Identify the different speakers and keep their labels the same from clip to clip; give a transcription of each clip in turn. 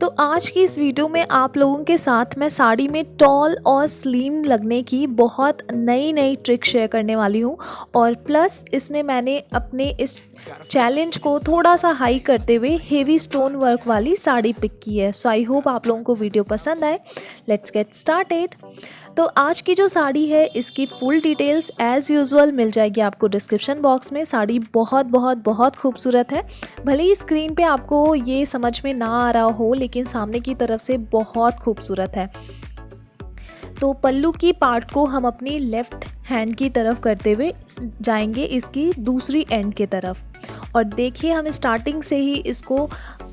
Speaker 1: तो आज की इस वीडियो में आप लोगों के साथ मैं साड़ी में टॉल और स्लिम लगने की बहुत नई नई ट्रिक शेयर करने वाली हूँ। और प्लस इसमें मैंने अपने इस चैलेंज को थोड़ा सा हाई करते हुए हेवी स्टोन वर्क वाली साड़ी पिक की है। सो आई होप आप लोगों को वीडियो पसंद आए। Let's get started. तो आज की जो साड़ी है इसकी फुल डिटेल्स एज़ यूजुअल मिल जाएगी आपको डिस्क्रिप्शन बॉक्स में। साड़ी बहुत बहुत बहुत खूबसूरत है। भले ही स्क्रीन पे आपको ये समझ में ना आ रहा हो, लेकिन सामने की तरफ से बहुत खूबसूरत है। तो पल्लू की पार्ट को हम अपनी लेफ़्ट हैंड की तरफ करते हुए जाएंगे इसकी दूसरी एंड की तरफ। और देखिए हम स्टार्टिंग से ही इसको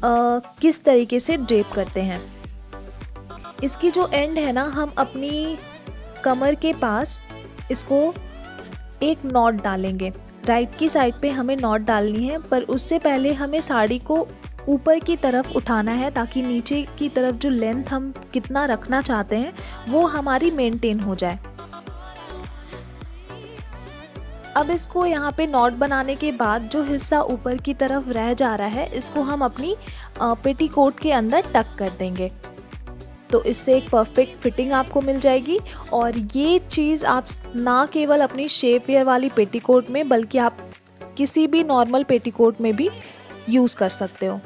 Speaker 1: किस तरीके से ड्रेप करते हैं। इसकी जो एंड है ना, हम अपनी कमर के पास इसको एक नॉट डालेंगे। राइट की साइड पे हमें नॉट डालनी है, पर उससे पहले हमें साड़ी को ऊपर की तरफ उठाना है ताकि नीचे की तरफ जो लेंथ हम कितना रखना चाहते हैं वो हमारी मेंटेन हो जाए। अब इसको यहाँ पे नॉट बनाने के बाद जो हिस्सा ऊपर की तरफ रह जा रहा है इसको हम अपनी पेटीकोट के अंदर टक कर देंगे। तो इससे एक परफेक्ट फिटिंग आपको मिल जाएगी। और ये चीज़ आप ना केवल अपनी शेप वेयर वाली पेटीकोट में बल्कि आप किसी भी नॉर्मल पेटीकोट में भी यूज़ कर सकते हो।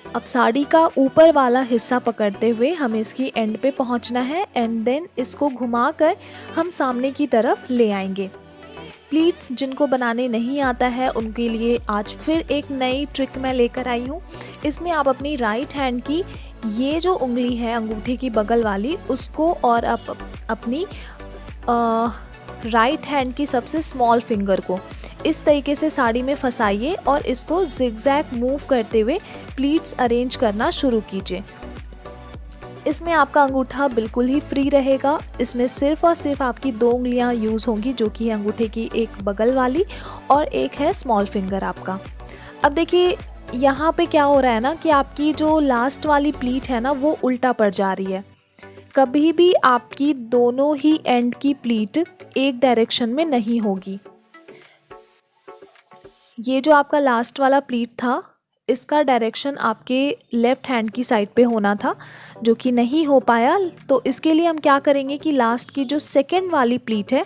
Speaker 1: अब साड़ी का ऊपर वाला हिस्सा पकड़ते हुए हमें इसकी एंड पे पहुंचना है एंड देन इसको घुमाकर हम सामने की तरफ ले आएंगे। प्लीट्स जिनको बनाने नहीं आता है उनके लिए आज फिर एक नई ट्रिक मैं लेकर आई हूँ। इसमें आप अपनी राइट हैंड की ये जो उंगली है अंगूठे की बगल वाली उसको और अपनी राइट हैंड की सबसे स्मॉल फिंगर को इस तरीके से साड़ी में फंसाइए और इसको जिगजैग मूव करते हुए प्लीट्स अरेंज करना शुरू कीजिए। इसमें आपका अंगूठा बिल्कुल ही फ्री रहेगा। इसमें सिर्फ और सिर्फ आपकी दो उंगलियां यूज़ होंगी, जो कि है अंगूठे की एक बगल वाली और एक है स्मॉल फिंगर आपका। अब देखिए यहाँ पे क्या हो रहा है ना कि आपकी जो लास्ट वाली प्लीट है ना वो उल्टा पड़ जा रही है। कभी भी आपकी दोनों ही एंड की प्लीट एक डायरेक्शन में नहीं होगी। ये जो आपका लास्ट वाला प्लीट था इसका डायरेक्शन आपके लेफ़्ट हैंड की साइड पे होना था, जो कि नहीं हो पाया। तो इसके लिए हम क्या करेंगे कि लास्ट की जो सेकेंड वाली प्लीट है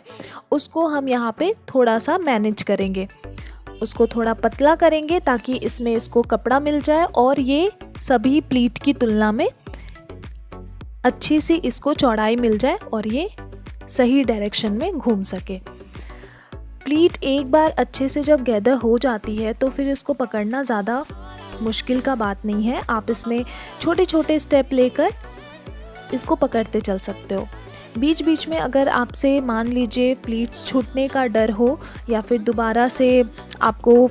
Speaker 1: उसको हम यहाँ पे थोड़ा सा मैनेज करेंगे, उसको थोड़ा पतला करेंगे ताकि इसमें इसको कपड़ा मिल जाए और ये सभी प्लीट की तुलना में अच्छी सी इसको चौड़ाई मिल जाए और ये सही डायरेक्शन में घूम सके। प्लीट एक बार अच्छे से जब गैदर हो जाती है तो फिर इसको पकड़ना ज़्यादा मुश्किल का बात नहीं है। आप इसमें छोटे छोटे स्टेप लेकर इसको पकड़ते चल सकते हो। बीच बीच में अगर आपसे मान लीजिए प्लीट्स छूटने का डर हो या फिर दोबारा से आपको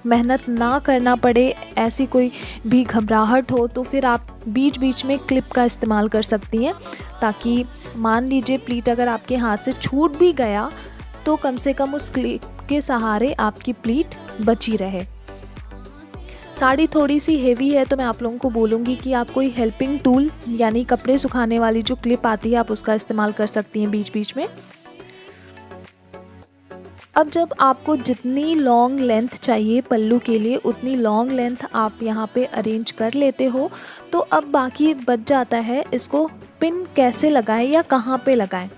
Speaker 1: मेहनत ना करना पड़े, ऐसी कोई भी घबराहट हो, तो फिर आप बीच बीच में क्लिप का इस्तेमाल कर सकती हैं ताकि मान लीजिए प्लीट अगर आपके हाथ से छूट भी गया तो कम से कम उस क्लिप के सहारे आपकी प्लीट बची रहे। साड़ी थोड़ी सी हेवी है तो मैं आप लोगों को बोलूँगी कि आप कोई हेल्पिंग टूल यानी कपड़े सुखाने वाली जो क्लिप आती है आप उसका इस्तेमाल कर सकती हैं बीच बीच में। अब जब आपको जितनी लॉन्ग लेंथ चाहिए पल्लू के लिए उतनी लॉन्ग लेंथ आप यहाँ पे अरेंज कर लेते हो, तो अब बाकी बच जाता है इसको पिन कैसे लगाएं या कहाँ पे लगाएं।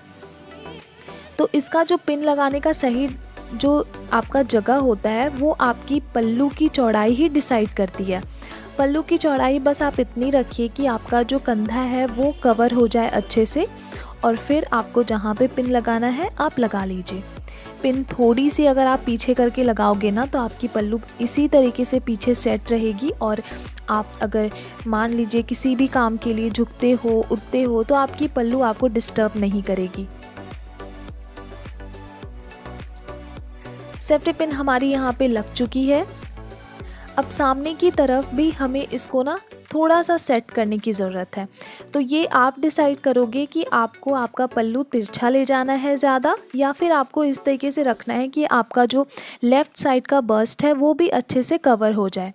Speaker 1: तो इसका जो पिन लगाने का सही जो आपका जगह होता है वो आपकी पल्लू की चौड़ाई ही डिसाइड करती है। पल्लू की चौड़ाई बस आप इतनी रखिए कि आपका जो कंधा है वो कवर हो जाए अच्छे से, और फिर आपको जहाँ पे पिन लगाना है आप लगा लीजिए। पिन थोड़ी सी अगर आप पीछे करके लगाओगे ना तो आपकी पल्लू इसी तरीके से पीछे सेट रहेगी और आप अगर मान लीजिए किसी भी काम के लिए झुकते हो उठते हो तो आपकी पल्लू आपको डिस्टर्ब नहीं करेगी। सेफ्टी पिन हमारी यहाँ पे लग चुकी है। अब सामने की तरफ भी हमें इसको ना थोड़ा सा सेट करने की ज़रूरत है। तो ये आप डिसाइड करोगे कि आपको आपका पल्लू तिरछा ले जाना है ज़्यादा या फिर आपको इस तरीके से रखना है कि आपका जो लेफ़्ट साइड का बस्ट है वो भी अच्छे से कवर हो जाए।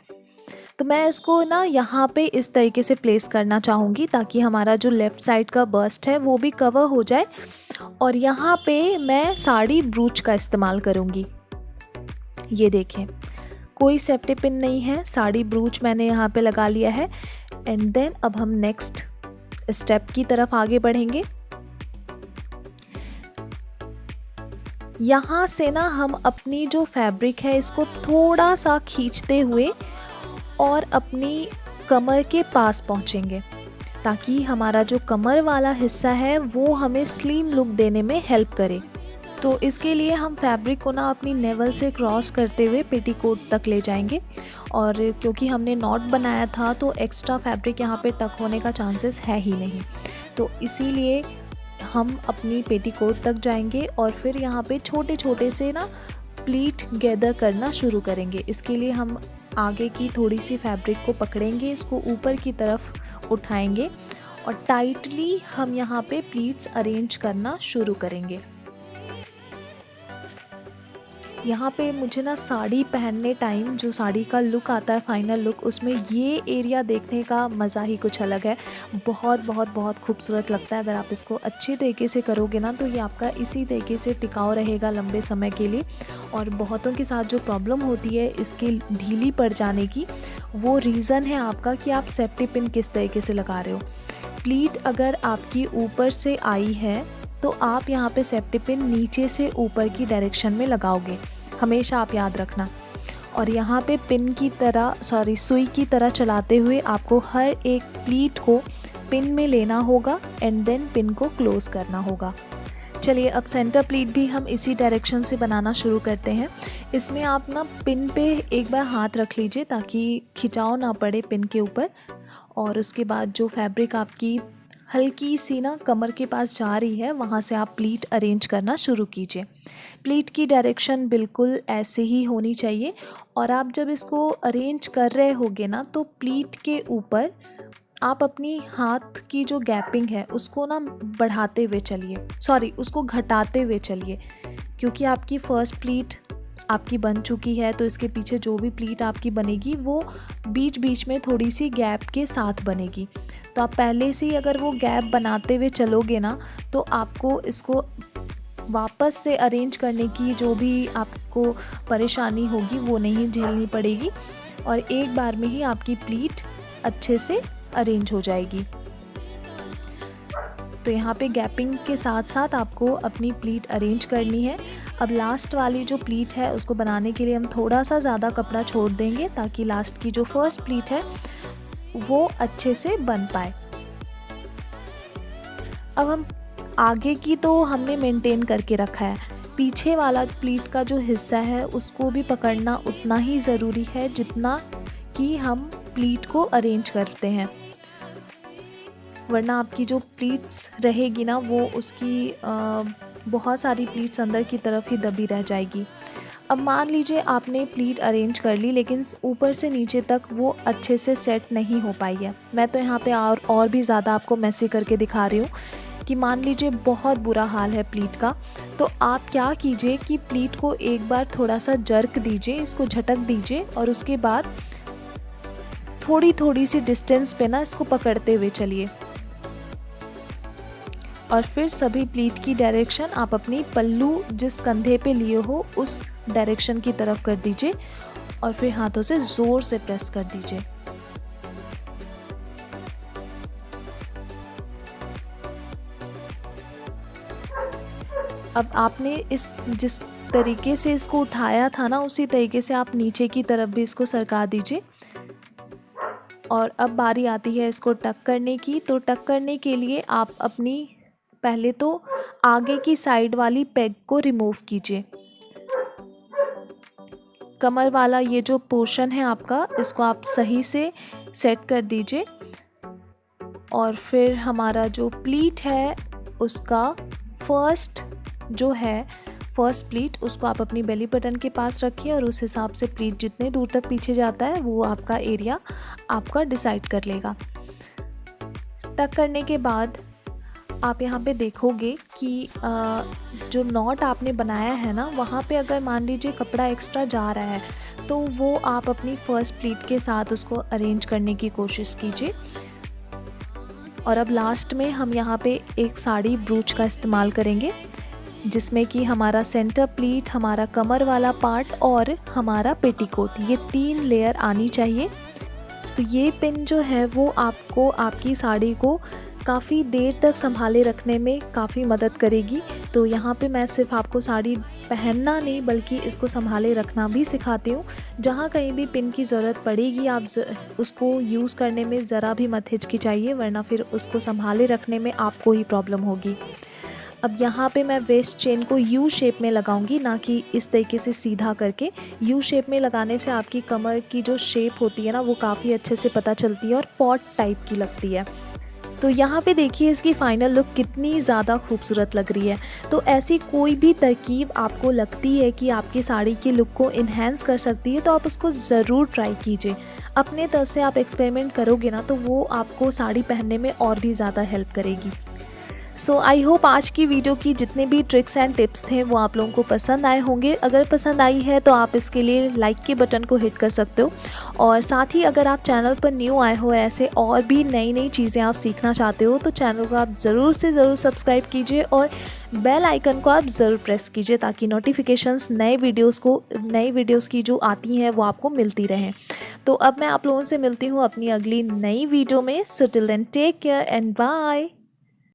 Speaker 1: तो मैं इसको ना यहाँ पे इस तरीके से प्लेस करना चाहूँगी ताकि हमारा जो लेफ़्ट साइड का बस्ट है वो भी कवर हो जाए। और यहाँ पे मैं साड़ी ब्रूच का इस्तेमाल करूँगी। ये देखें कोई सेफ्टी पिन नहीं है, साड़ी ब्रूच मैंने यहाँ पे लगा लिया है। एंड देन अब हम नेक्स्ट स्टेप की तरफ आगे बढ़ेंगे। यहाँ से ना हम अपनी जो फैब्रिक है इसको थोड़ा सा खींचते हुए और अपनी कमर के पास पहुँचेंगे, ताकि हमारा जो कमर वाला हिस्सा है वो हमें स्लिम लुक देने में हेल्प करे। तो इसके लिए हम फैब्रिक को ना अपनी नेवल से क्रॉस करते हुए पेटीकोट तक ले जाएंगे। और क्योंकि हमने नॉट बनाया था तो एक्स्ट्रा फैब्रिक यहाँ पे टक होने का चांसेस है ही नहीं, तो इसीलिए हम अपनी पेटीकोट तक जाएंगे और फिर यहाँ पे छोटे छोटे से ना प्लीट गैदर करना शुरू करेंगे। इसके लिए हम आगे की थोड़ी सी फैब्रिक को पकड़ेंगे, इसको ऊपर की तरफ उठाएंगे और टाइटली हम यहाँ पे प्लीट्स अरेंज करना शुरू करेंगे। यहाँ पे मुझे ना साड़ी पहनने टाइम जो साड़ी का लुक आता है, फाइनल लुक, उसमें ये एरिया देखने का मज़ा ही कुछ अलग है। बहुत बहुत बहुत खूबसूरत लगता है। अगर आप इसको अच्छे तरीके से करोगे ना तो ये आपका इसी तरीके से टिकाऊ रहेगा लंबे समय के लिए। और बहुतों के साथ जो प्रॉब्लम होती है इसकी ढीली पड़ जाने की, वो रीज़न है आपका कि आप सेफ्टी पिन किस तरीके से लगा रहे हो। प्लीट अगर आपकी ऊपर से आई है तो आप यहाँ पे सेफ्टी पिन नीचे से ऊपर की डायरेक्शन में लगाओगे, हमेशा आप याद रखना। और यहाँ पे पिन की तरह सुई की तरह चलाते हुए आपको हर एक प्लीट को पिन में लेना होगा एंड देन पिन को क्लोज़ करना होगा। चलिए अब सेंटर प्लीट भी हम इसी डायरेक्शन से बनाना शुरू करते हैं। इसमें आप ना पिन पे एक बार हाथ रख लीजिए ताकि खिंचाव ना पड़े पिन के ऊपर। और उसके बाद जो फैब्रिक आपकी हल्की सी ना कमर के पास जा रही है वहाँ से आप प्लीट अरेंज करना शुरू कीजिए। प्लीट की डायरेक्शन बिल्कुल ऐसे ही होनी चाहिए। और आप जब इसको अरेंज कर रहे होगे ना तो प्लीट के ऊपर आप अपनी हाथ की जो गैपिंग है उसको ना बढ़ाते हुए चलिए, उसको घटाते हुए चलिए, क्योंकि आपकी फ़र्स्ट प्लीट आपकी बन चुकी है तो इसके पीछे जो भी प्लीट आपकी बनेगी वो बीच बीच में थोड़ी सी गैप के साथ बनेगी। तो आप पहले से ही अगर वो गैप बनाते हुए चलोगे ना तो आपको इसको वापस से अरेंज करने की जो भी आपको परेशानी होगी वो नहीं झेलनी पड़ेगी और एक बार में ही आपकी प्लीट अच्छे से अरेंज हो जाएगी। तो यहाँ पे गैपिंग के साथ साथ आपको अपनी प्लीट अरेंज करनी है। अब लास्ट वाली जो प्लीट है उसको बनाने के लिए हम थोड़ा सा ज़्यादा कपड़ा छोड़ देंगे ताकि लास्ट की जो फर्स्ट प्लीट है वो अच्छे से बन पाए। अब हम आगे की तो हमने मेंटेन करके रखा है, पीछे वाला प्लीट का जो हिस्सा है उसको भी पकड़ना उतना ही ज़रूरी है जितना कि हम प्लीट को अरेंज करते हैं, वरना आपकी जो प्लीट्स रहेगी ना वो उसकी बहुत सारी प्लीट्स अंदर की तरफ ही दबी रह जाएगी। अब मान लीजिए आपने प्लीट अरेंज कर ली लेकिन ऊपर से नीचे तक वो अच्छे से सेट नहीं हो पाई है। मैं तो यहाँ पे और भी ज़्यादा आपको मैसी करके दिखा रही हूँ कि मान लीजिए बहुत बुरा हाल है प्लीट का, तो आप क्या कीजिए कि प्लीट को एक बार थोड़ा सा जर्क दीजिए, इसको झटक दीजिए और उसके बाद थोड़ी थोड़ी सी डिस्टेंस पे ना इसको पकड़ते हुए चलिए और फिर सभी प्लीट की डायरेक्शन आप अपनी पल्लू जिस कंधे पे लिए हो उस डायरेक्शन की तरफ कर दीजिए और फिर हाथों से ज़ोर से प्रेस कर दीजिए। अब आपने जिस तरीके से इसको उठाया था ना उसी तरीके से आप नीचे की तरफ भी इसको सरका दीजिए। और अब बारी आती है इसको टक करने की। तो टक करने के लिए आप अपनी पहले तो आगे की साइड वाली पेग को रिमूव कीजिए। कमर वाला ये जो पोर्शन है आपका इसको आप सही से सेट कर दीजिए और फिर हमारा जो प्लीट है उसका फर्स्ट प्लीट उसको आप अपनी बेली बटन के पास रखिए और उस हिसाब से प्लीट जितने दूर तक पीछे जाता है वो आपका एरिया आपका डिसाइड कर लेगा। टक करने के बाद आप यहाँ पे देखोगे कि जो नॉट आपने बनाया है ना वहाँ पे अगर मान लीजिए कपड़ा एक्स्ट्रा जा रहा है तो वो आप अपनी फर्स्ट प्लीट के साथ उसको अरेंज करने की कोशिश कीजिए। और अब लास्ट में हम यहाँ पे एक साड़ी ब्रूच का इस्तेमाल करेंगे। जिसमें कि हमारा सेंटर प्लीट, हमारा कमर वाला पार्ट और हमारा पेटीकोट, ये 3 लेयर आनी चाहिए। तो ये पिन जो है वो आपको आपकी साड़ी को काफ़ी देर तक संभाले रखने में काफ़ी मदद करेगी। तो यहाँ पे मैं सिर्फ आपको साड़ी पहनना नहीं बल्कि इसको संभाले रखना भी सिखाती हूँ। जहाँ कहीं भी पिन की ज़रूरत पड़ेगी आप उसको यूज़ करने में ज़रा भी मत हिचकिचाइए, वरना फिर उसको संभाले रखने में आपको ही प्रॉब्लम होगी। अब यहाँ पे मैं वेस्ट चेन को यू शेप में लगाऊंगी, ना कि इस तरीके से सीधा करके। यू शेप में लगाने से आपकी कमर की जो शेप होती है ना वो काफ़ी अच्छे से पता चलती है और पॉट टाइप की लगती है। तो यहाँ पे देखिए इसकी फ़ाइनल लुक कितनी ज़्यादा खूबसूरत लग रही है। तो ऐसी कोई भी तरकीब आपको लगती है कि आपकी साड़ी की लुक को इन्हेंस कर सकती है तो आप उसको ज़रूर ट्राई कीजिए। अपने तरफ से आप एक्सपेरिमेंट करोगे ना तो वो आपको साड़ी पहनने में और भी ज़्यादा हेल्प करेगी। सो आई होप आज की वीडियो की जितने भी ट्रिक्स एंड टिप्स थे वो आप लोगों को पसंद आए होंगे। अगर पसंद आई है तो आप इसके लिए लाइक के बटन को हिट कर सकते हो, और साथ ही अगर आप चैनल पर न्यू आए हो, ऐसे और भी नई नई चीज़ें आप सीखना चाहते हो तो चैनल को आप ज़रूर से ज़रूर सब्सक्राइब कीजिए और बेल आइकन को आप ज़रूर प्रेस कीजिए ताकि नोटिफिकेशंस नए वीडियोज़ की जो आती हैं वो आपको मिलती रहें। तो अब मैं आप लोगों से मिलती हूँ अपनी अगली नई वीडियो में। So till then take care and bye.